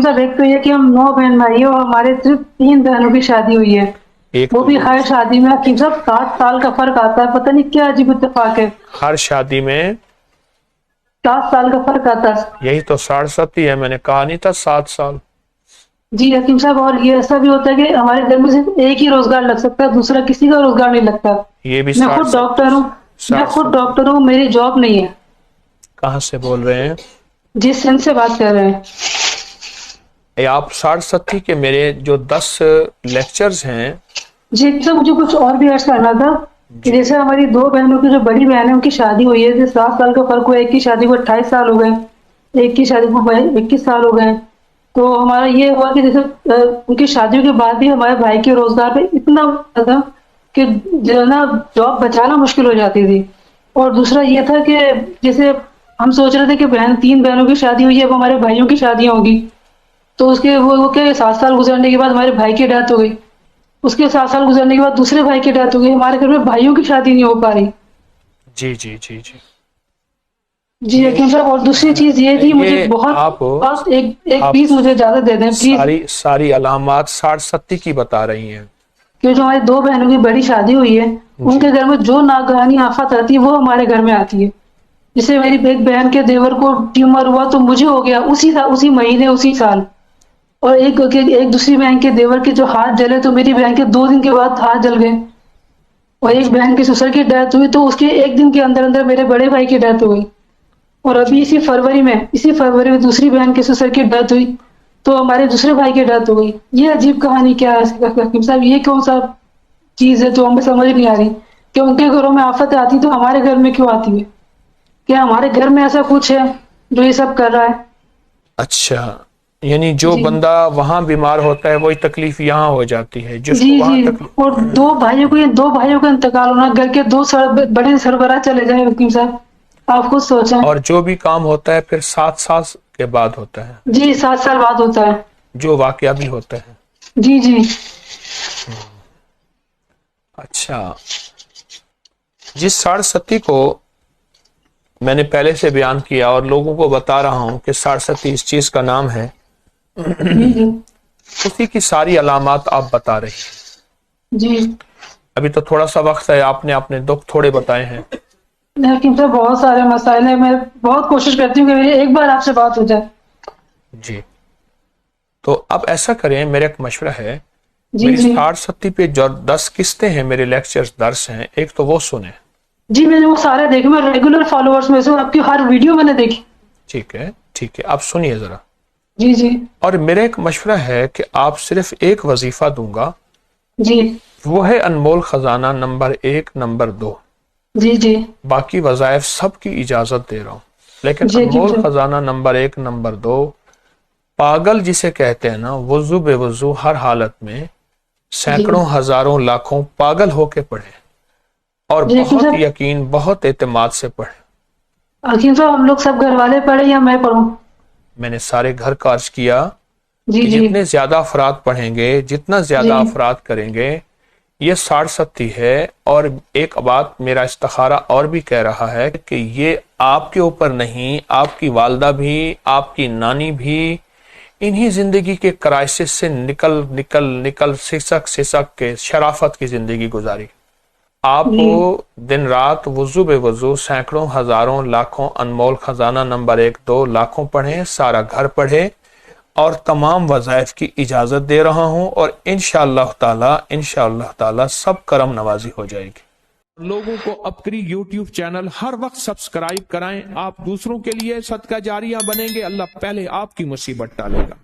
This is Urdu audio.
صاحب ایک تو یہ کہ ہم 9 بہن بھائی ہیں اور ہمارے صرف 3 بہنوں کی شادی ہوئی ہے، وہ بھی ہر شادی میں حکیم صاحب 7 سال کا فرق آتا ہے، پتہ نہیں کیا عجیب اتفاق ہے، ہر شادی میں 7 سال کا فرق آتا ہے۔ یہی تو 67 ہے، میں نے کہا نہیں تھا 7 سال۔ جی حکیم صاحب، اور یہ ایسا بھی ہوتا ہے کہ ہمارے گھر میں صرف ایک ہی روزگار لگ سکتا ہے، دوسرا کسی کا روزگار نہیں لگتا۔ یہ بھی میں خود ڈاکٹر ہوں، 60 میری جاب نہیں ہے۔ کہاں سے بول رہے ہیں؟ جی سندھ سے بات کر رہے ہیں۔ آپ 60 کے میرے جو 10 لیکچرز ہیں۔ جی سر، مجھے کچھ اور بھی عرض کرنا تھا کہ جیسے ہماری 2 بہنوں کی جو بڑی بہن ہے ان کی شادی ہوئی ہے، 7 سال کا فرق ہوا، ایک کی شادی کو 28 سال ہو گئے، ایک کی شادی کو 21 سال ہو گئے۔ تو ہمارا یہ ہوا کہ جیسے ان کی شادیوں کے بعد بھی ہمارے بھائی کے روزگار پہ اتنا تھا کہ جو ہے نا جاب بچانا مشکل ہو جاتی تھی۔ اور دوسرا یہ تھا کہ جیسے ہم سوچ رہے تھے کہ 3 بہنوں کی شادی ہوئی ہے، اب ہمارے بھائیوں کی شادیاں ہوگی، تو اس کے وہ کہ 7 سال گزرنے کے بعد ہمارے بھائی کی ڈیتھ ہو گئی، اس کے 7 سال گزرنے کے بعد دوسرے بھائی کی ڈیتھ ہو گئی، ہمارے گھر میں بھائیوں کی شادی نہیں ہو پا رہی۔ جی جی جی جی جی حکیم صاحب، اور دوسری چیز یہ تھی، مجھے بہت ایک پیس مجھے اجازت دے دیں پلیز۔ ساری علامات 60 کی بتا رہی ہیں کہ جو ہماری 2 بہنوں کی بڑی شادی ہوئی ہے، ان کے گھر میں جو ناگہانی آفت آتی ہے وہ ہمارے گھر میں آتی ہے۔ جیسے میری ایک بہن کے دیور کو ٹیومر ہوا تو مجھے ہو گیا اسی مہینے اسی سال، اور ایک دوسری بہن کے دیور کے جو ہاتھ جلے تو میری بہن کے 2 دن کے بعد ہاتھ جل گئے، اور ایک بہن کے سسر کی ڈیتھ ہوئی تو اس کے 1 دن کے اندر اندر میرے بڑے بھائی کی ڈیتھ ہوئی، اور ابھی اسی فروری میں دوسری بہن کے سسر کی ڈیتھ ہوئی تو ہمارے دوسرے بھائی کی ڈیتھ ہو گئی۔ یہ عجیب کہانی کیا ہے حکیم صاحب؟ یہ کون سا چیز ہے جو ہمیں سمجھ نہیں آ رہی کہ ان کے گھروں میں آفت آتی تو ہمارے گھر میں کیوں آتی ہے؟ کیا ہمارے گھر میں ایسا کچھ ہے جو یہ سب کر رہا ہے؟ اچھا، یعنی جو بندہ وہاں بیمار ہوتا ہے وہی تکلیف یہاں ہو جاتی ہے جس کو وہاں تکلیف۔ اور 2 بھائیوں کا انتقال ہونا، گھر کے 2 بڑے سربراہ چلے جائیں حکیم صاحب، آپ خود سوچیں۔ اور جو بھی کام ہوتا ہے پھر 7 سال کے بعد ہوتا ہے۔ جی 7 سال بعد ہوتا ہے، جو واقعہ بھی ہوتا ہے۔ جی جی اچھا، جس 67 کو میں نے پہلے سے بیان کیا اور لوگوں کو بتا رہا ہوں کہ 67 اس چیز کا نام ہے، اسی کی ساری علامات آپ بتا رہی ہیں۔ جی ابھی تو تھوڑا سا وقت ہے، آپ نے اپنے دکھ تھوڑے بتائے ہیں، لیکن تو بہت سارے مسائل ہیں، میں بہت کوشش کرتی ہوں کہ میری ایک بار آپ سے بات ہو جائے۔ جی تو اب ایسا کریں، میرا ایک مشورہ ہے، جی میری جی 60 پہ جو 10 قسطیں ہیں میرے لیکچرز درس ہیں، ایک تو وہ سنیں۔ جی میں نے وہ سارے دیکھے، میں ریگولر فالوورز میں سے ہوں، آپ کی ہر ویڈیو میں نے دیکھی۔ ٹھیک ہے ٹھیک ہے، آپ سنیے ذرا۔ جی جی اور میرا ایک مشورہ ہے کہ آپ صرف ایک وظیفہ دوں گا، جی وہ ہے انمول خزانہ نمبر 1 نمبر 2، جی جی باقی وظائف سب کی اجازت دے رہا ہوں، لیکن جی انمول خزانہ نمبر 1 نمبر 2، پاگل جسے کہتے ہیں نا، وضو بے وضو ہر حالت میں سینکڑوں ہزاروں لاکھوں پاگل ہو کے پڑھے، اور بہت یقین بہت اعتماد سے پڑھے۔ حکیم صاحب ہم لوگ سب گھر والے پڑھے یا میں پڑھوں؟ میں نے سارے گھر کا عرض کیا جی کہ جی جتنے زیادہ افراد پڑھیں گے، جتنا زیادہ افراد کریں گے، یہ 60 ہے۔ اور ایک بات میرا استخارہ اور بھی کہہ رہا ہے کہ یہ آپ کے اوپر نہیں، آپ کی والدہ بھی، آپ کی نانی بھی انہی زندگی کے کرائسس سے نکل سسک کے شرافت کی زندگی گزاری۔ آپ دن رات وضو بے وضو سینکڑوں ہزاروں لاکھوں انمول خزانہ نمبر 1 2 لاکھوں پڑھیں، سارا گھر پڑھے، اور تمام وظائف کی اجازت دے رہا ہوں، اور انشاءاللہ تعالی سب کرم نوازی ہو جائے گی۔ لوگوں کو اپنی یوٹیوب چینل ہر وقت سبسکرائب کرائیں، آپ دوسروں کے لیے صدقہ جاریہ بنیں گے، اللہ پہلے آپ کی مصیبت ٹالے گا۔